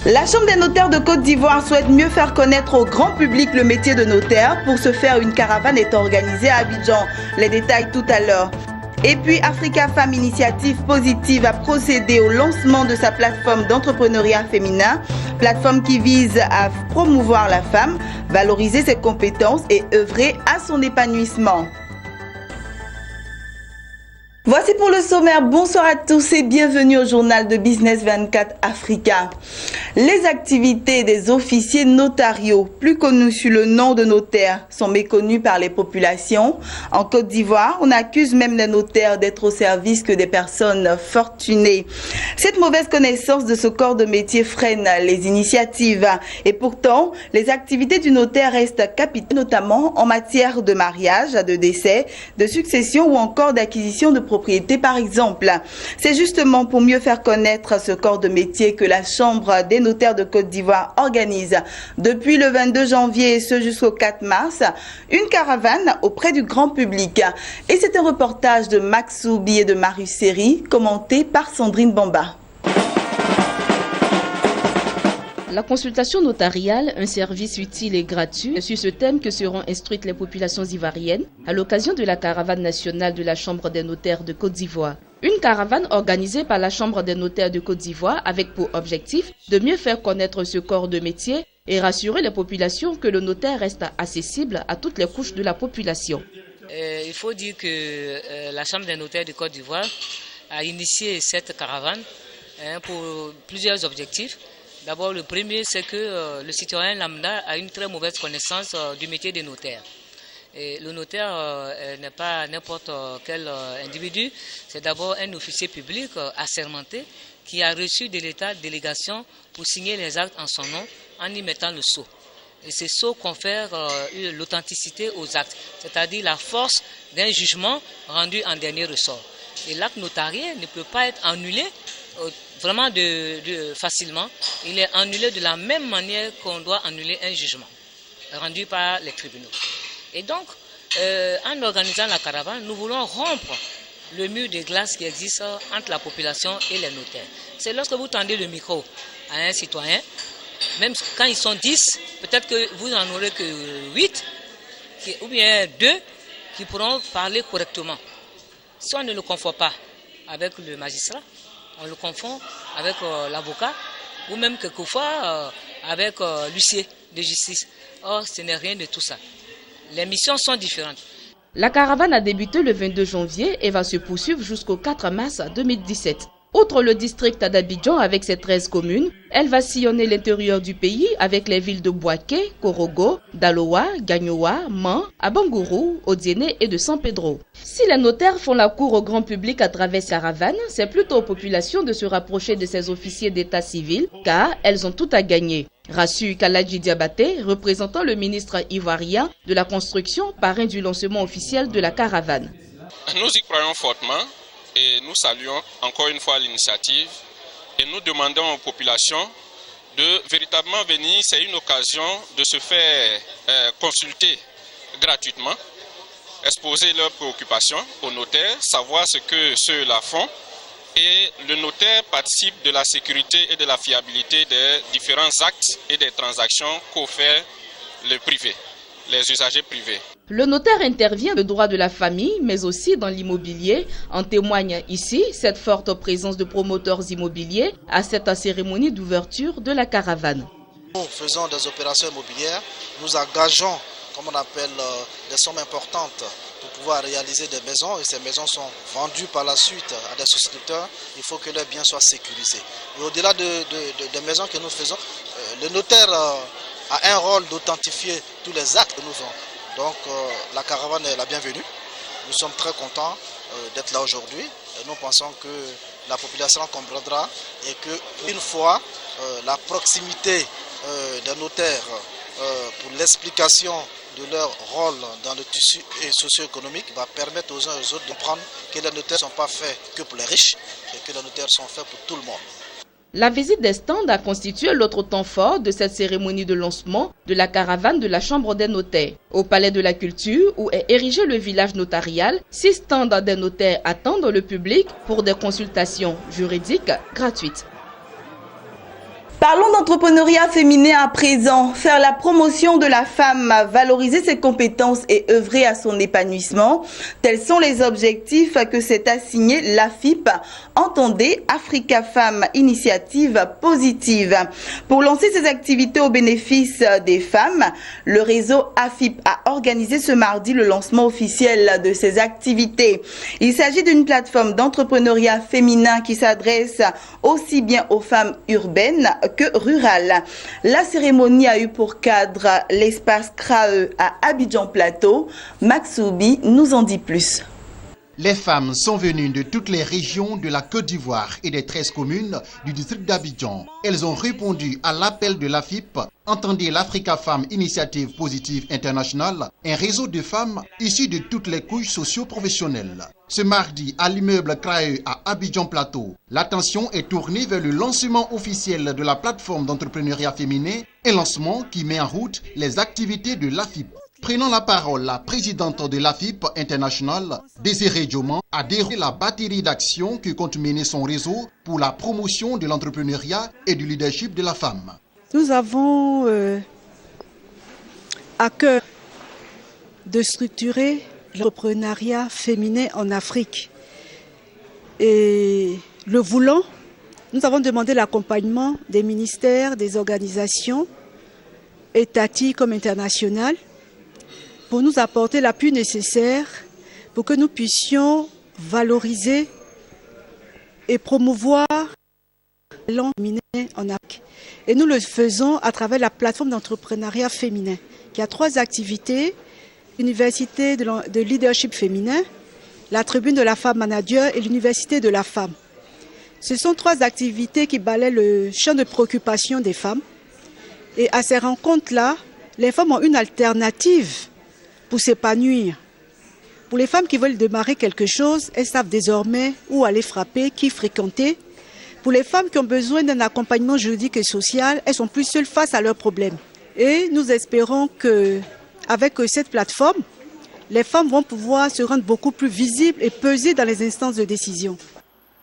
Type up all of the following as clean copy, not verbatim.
La Chambre des notaires de Côte d'Ivoire souhaite mieux faire connaître au grand public le métier de notaire. Pour ce faire, une caravane est organisée à Abidjan. Les détails tout à l'heure. Et puis, Africa Femmes Initiative Positive a procédé au lancement de sa plateforme d'entrepreneuriat féminin, plateforme qui vise à promouvoir la femme, valoriser ses compétences et œuvrer à son épanouissement. Voici pour le sommaire. Bonsoir à tous et bienvenue au journal de Business 24 Africa. Les activités des officiers notariaux, plus connus sous le nom de notaires, sont méconnues par les populations. En Côte d'Ivoire, on accuse même les notaires d'être au service que des personnes fortunées. Cette mauvaise connaissance de ce corps de métier freine les initiatives. Et pourtant, les activités du notaire restent capitales, notamment en matière de mariage, de décès, de succession ou encore d'acquisition de propriété par exemple. C'est justement pour mieux faire connaître ce corps de métier que la Chambre des notaires de Côte d'Ivoire organise depuis le 22 janvier et ce jusqu'au 4 mars une caravane auprès du grand public. Et c'est un reportage de Max Soubi et de Marius Seri commenté par Sandrine Bamba. La consultation notariale, un service utile et gratuit, c'est sur ce thème que seront instruites les populations ivoiriennes à l'occasion de la caravane nationale de la Chambre des notaires de Côte d'Ivoire. Une caravane organisée par la Chambre des notaires de Côte d'Ivoire avec pour objectif de mieux faire connaître ce corps de métier et rassurer les populations que le notaire reste accessible à toutes les couches de la population. Il faut dire que la Chambre des notaires de Côte d'Ivoire a initié cette caravane pour plusieurs objectifs. D'abord, le premier, c'est que le citoyen lambda a une très mauvaise connaissance du métier des notaires. Et le notaire n'est pas n'importe quel individu, c'est d'abord un officier public assermenté qui a reçu de l'État délégation pour signer les actes en son nom en y mettant le sceau. Et ce sceau confère l'authenticité aux actes, c'est-à-dire la force d'un jugement rendu en dernier ressort. Et l'acte notarié ne peut pas être annulé vraiment facilement. Il est annulé de la même manière qu'on doit annuler un jugement rendu par les tribunaux. Et donc, en organisant la caravane, nous voulons rompre le mur de glace qui existe entre la population et les notaires. C'est lorsque vous tendez le micro à un citoyen, même quand ils sont 10, peut-être que vous n'en aurez que 8 ou bien 2 qui pourront parler correctement. Si on ne le confond pas avec le magistrat, on le confond avec l'avocat ou même quelquefois avec l'huissier de justice. Or, ce n'est rien de tout ça. Les missions sont différentes. La caravane a débuté le 22 janvier et va se poursuivre jusqu'au 4 mars 2017. Outre le district d'Abidjan avec ses 13 communes, elle va sillonner l'intérieur du pays avec les villes de Bouaké, Korogo, Daloa, Gagnoa, Man, Abangourou, Odiéné et de San Pedro. Si les notaires font la cour au grand public à travers cette caravane, c'est plutôt aux populations de se rapprocher de ces officiers d'état civil car elles ont tout à gagner. Rassure Kaladji Diabaté, représentant le ministre ivoirien de la construction, parrain du lancement officiel de la caravane. Nous y croyons fortement. Et nous saluons encore une fois l'initiative et nous demandons aux populations de véritablement venir. C'est une occasion de se faire consulter gratuitement, exposer leurs préoccupations aux notaires, savoir ce que ceux-là font. Et le notaire participe de la sécurité et de la fiabilité des différents actes et des transactions qu'offert le privé, les usagers privés. Le notaire intervient dans le droit de la famille, mais aussi dans l'immobilier. En témoigne ici cette forte présence de promoteurs immobiliers à cette cérémonie d'ouverture de la caravane. Nous faisons des opérations immobilières, nous engageons, comme on appelle, des sommes importantes pour pouvoir réaliser des maisons et ces maisons sont vendues par la suite à des souscripteurs. Il faut que leurs biens soient sécurisés. Et au-delà des maisons que nous faisons, le notaire a un rôle d'authentifier tous les actes que nous faisons. Donc la caravane est la bienvenue. Nous sommes très contents d'être là aujourd'hui. Nous pensons que la population comprendra et qu'une fois la proximité des notaires pour l'explication de leur rôle dans le tissu socio-économique va permettre aux uns et aux autres de comprendre que les notaires ne sont pas faits que pour les riches et que les notaires sont faits pour tout le monde. La visite des stands a constitué l'autre temps fort de cette cérémonie de lancement de la caravane de la Chambre des notaires. Au Palais de la Culture, où est érigé le village notarial, 6 stands des notaires attendent le public pour des consultations juridiques gratuites. Parlons d'entrepreneuriat féminin à présent. Faire la promotion de la femme, valoriser ses compétences et œuvrer à son épanouissement. Tels sont les objectifs que s'est assigné l'AFIP. Entendez Africa Femmes, initiative positive. Pour lancer ses activités au bénéfice des femmes, le réseau AFIP a organisé ce mardi le lancement officiel de ses activités. Il s'agit d'une plateforme d'entrepreneuriat féminin qui s'adresse aussi bien aux femmes urbaines que rurales. La cérémonie a eu pour cadre l'espace CRAE à Abidjan Plateau. Maxoubi nous en dit plus. Les femmes sont venues de toutes les régions de la Côte d'Ivoire et des 13 communes du district d'Abidjan. Elles ont répondu à l'appel de l'AFIP, entendez l'Africa Femmes Initiative Positive International, un réseau de femmes issues de toutes les couches socio-professionnelles. Ce mardi, à l'immeuble CRAE à Abidjan Plateau, l'attention est tournée vers le lancement officiel de la plateforme d'entrepreneuriat féminin, un lancement qui met en route les activités de l'AFIP. Prenant la parole, la présidente de l'AFIP International, Désirée Dioman, a déroulé la batterie d'actions que compte mener son réseau pour la promotion de l'entrepreneuriat et du leadership de la femme. Nous avons à cœur de structurer l'entrepreneuriat féminin en Afrique. Et le voulant, nous avons demandé l'accompagnement des ministères, des organisations étatiques comme internationales, pour nous apporter l'appui nécessaire pour que nous puissions valoriser et promouvoir l'entreprenariat féminin en Afrique. Et nous le faisons à travers la plateforme d'entrepreneuriat féminin, qui a 3 activités: l'université de leadership féminin, la tribune de la femme manager et l'université de la femme. Ce sont 3 activités qui balaient le champ de préoccupation des femmes. Et à ces rencontres-là, les femmes ont une alternative pour s'épanouir. Pour les femmes qui veulent démarrer quelque chose, elles savent désormais où aller frapper, qui fréquenter. Pour les femmes qui ont besoin d'un accompagnement juridique et social, elles sont plus seules face à leurs problèmes. Et nous espérons qu'avec cette plateforme, les femmes vont pouvoir se rendre beaucoup plus visibles et peser dans les instances de décision.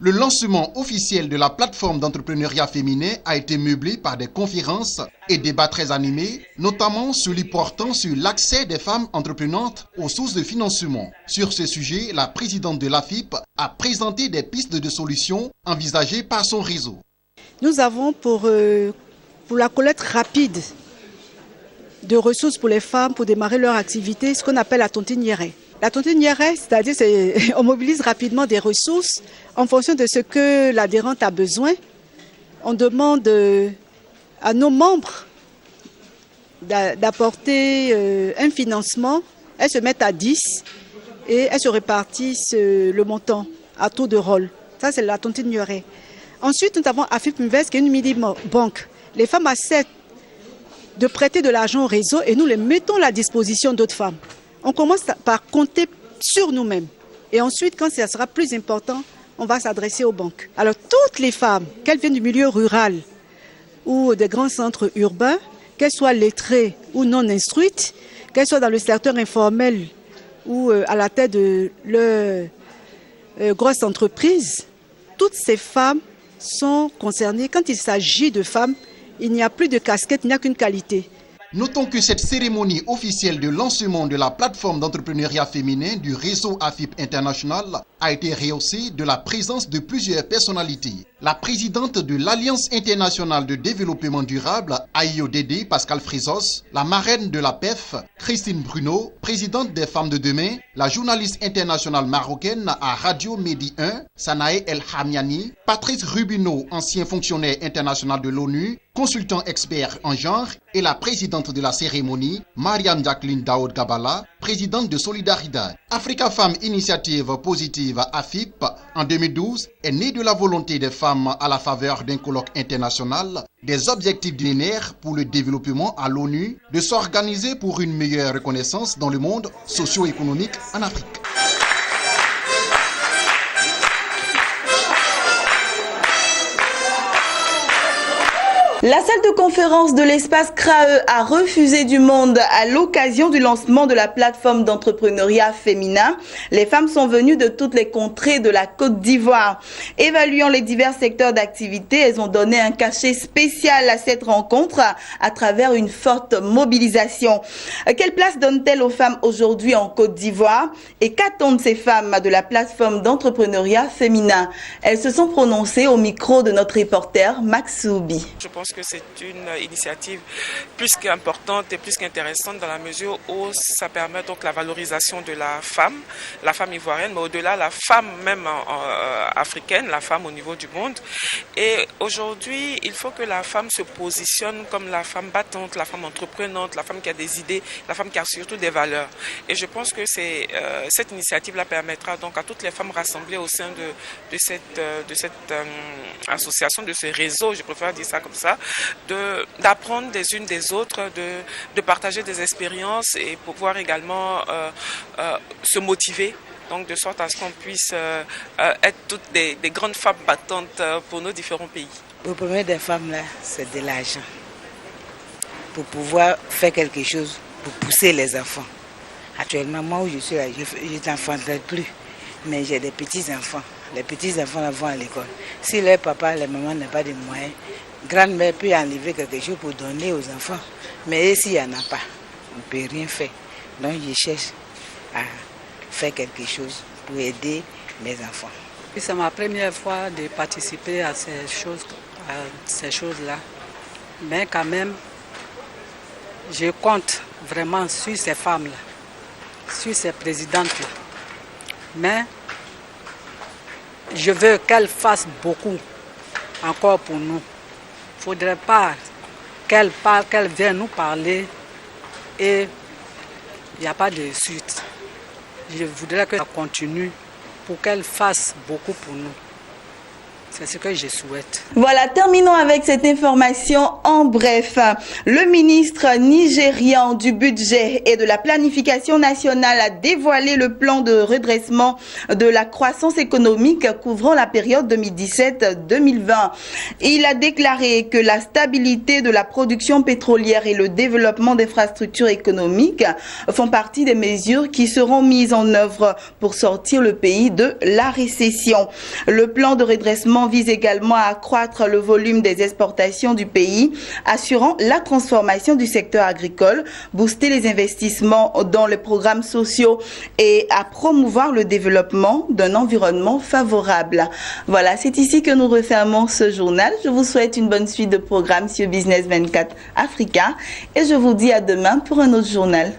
Le lancement officiel de la plateforme d'entrepreneuriat féminin a été meublé par des conférences et débats très animés, notamment celui portant sur l'accès des femmes entreprenantes aux sources de financement. Sur ce sujet, la présidente de l'AFIP a présenté des pistes de solutions envisagées par son réseau. Nous avons pour la collecte rapide de ressources pour les femmes pour démarrer leur activité, ce qu'on appelle la tontinière. La tontinière, c'est-à-dire on mobilise rapidement des ressources en fonction de ce que l'adhérente a besoin. On demande à nos membres d'apporter un financement. Elles se mettent à 10 et elles se répartissent le montant à tour de rôle. Ça, c'est la tontinière. Ensuite, nous avons AFIP Invest, qui est une mini-banque. Les femmes acceptent de prêter de l'argent au réseau et nous les mettons à la disposition d'autres femmes. On commence par compter sur nous-mêmes. Et ensuite, quand ça sera plus important, on va s'adresser aux banques. Alors, toutes les femmes, qu'elles viennent du milieu rural ou des grands centres urbains, qu'elles soient lettrées ou non instruites, qu'elles soient dans le secteur informel ou à la tête de leur grosse entreprise, toutes ces femmes sont concernées. Quand il s'agit de femmes, il n'y a plus de casquette, il n'y a qu'une qualité. Notons que cette cérémonie officielle de lancement de la plateforme d'entrepreneuriat féminin du réseau AFIP International a été rehaussée de la présence de plusieurs personnalités. La présidente de l'Alliance internationale de développement durable, AIODD, Pascal Frizos, la marraine de la PEF, Christine Bruno, présidente des Femmes de Demain, la journaliste internationale marocaine à Radio Medi 1, Sanae El Hamiani, Patrice Rubino, ancien fonctionnaire international de l'ONU, consultant expert en genre, et la présidente de la cérémonie, Mariam Jacqueline Daoud Gabala, présidente de Solidaridad. Africa Femmes Initiative Positive AFIP, en 2012, est née de la volonté des femmes à la faveur d'un colloque international des objectifs du millénaire pour le développement à l'ONU de s'organiser pour une meilleure reconnaissance dans le monde socio-économique en Afrique. La salle de conférence de l'espace CRAE a refusé du monde à l'occasion du lancement de la plateforme d'entrepreneuriat féminin. Les femmes sont venues de toutes les contrées de la Côte d'Ivoire. Évaluant les divers secteurs d'activité, elles ont donné un cachet spécial à cette rencontre à travers une forte mobilisation. Quelle place donne-t-elle aux femmes aujourd'hui en Côte d'Ivoire et qu'attendent ces femmes de la plateforme d'entrepreneuriat féminin? Elles se sont prononcées au micro de notre reporter Max Soubi. Je pense que c'est une initiative plus qu'importante et plus qu'intéressante dans la mesure où ça permet donc la valorisation de la femme ivoirienne, mais au-delà la femme même africaine, la femme au niveau du monde. Et aujourd'hui, il faut que la femme se positionne comme la femme battante, la femme entreprenante, la femme qui a des idées, la femme qui a surtout des valeurs. Et je pense que cette initiative-là permettra donc à toutes les femmes rassemblées au sein de cette association, de ce réseau, je préfère dire ça comme ça, d'apprendre des unes des autres, de partager des expériences et pouvoir également se motiver, donc de sorte à ce qu'on puisse être toutes des grandes femmes battantes pour nos différents pays. Le premier des femmes là, c'est de l'argent pour pouvoir faire quelque chose pour pousser les enfants. Actuellement, moi où je suis là, je n'enfanterai plus, mais j'ai des petits-enfants. Les petits-enfants là vont à l'école. Si leur papa, les mamans n'ont pas de moyens, grand-mère peut enlever quelque chose pour donner aux enfants. Mais s'il n'y en a pas, on ne peut rien faire. Donc je cherche à faire quelque chose pour aider mes enfants. C'est ma première fois de participer à ces choses-là. Mais quand même, je compte vraiment sur ces femmes-là, sur ces présidentes-là. Mais je veux qu'elles fassent beaucoup encore pour nous. Il ne faudrait pas qu'elles parlent, qu'elles viennent nous parler et il n'y a pas de suite. Je voudrais qu'elles continuent pour qu'elles fassent beaucoup pour nous. C'est ce que je souhaite. Voilà, terminons avec cette information en bref. Le ministre nigérian du budget et de la planification nationale a dévoilé le plan de redressement de la croissance économique couvrant la période 2017-2020. Il a déclaré que la stabilité de la production pétrolière et le développement d'infrastructures économiques font partie des mesures qui seront mises en œuvre pour sortir le pays de la récession. Le plan de redressement vise également à accroître le volume des exportations du pays, assurant la transformation du secteur agricole, booster les investissements dans les programmes sociaux et à promouvoir le développement d'un environnement favorable. Voilà, c'est ici que nous refermons ce journal. Je vous souhaite une bonne suite de programmes sur Business 24 Africa et je vous dis à demain pour un autre journal.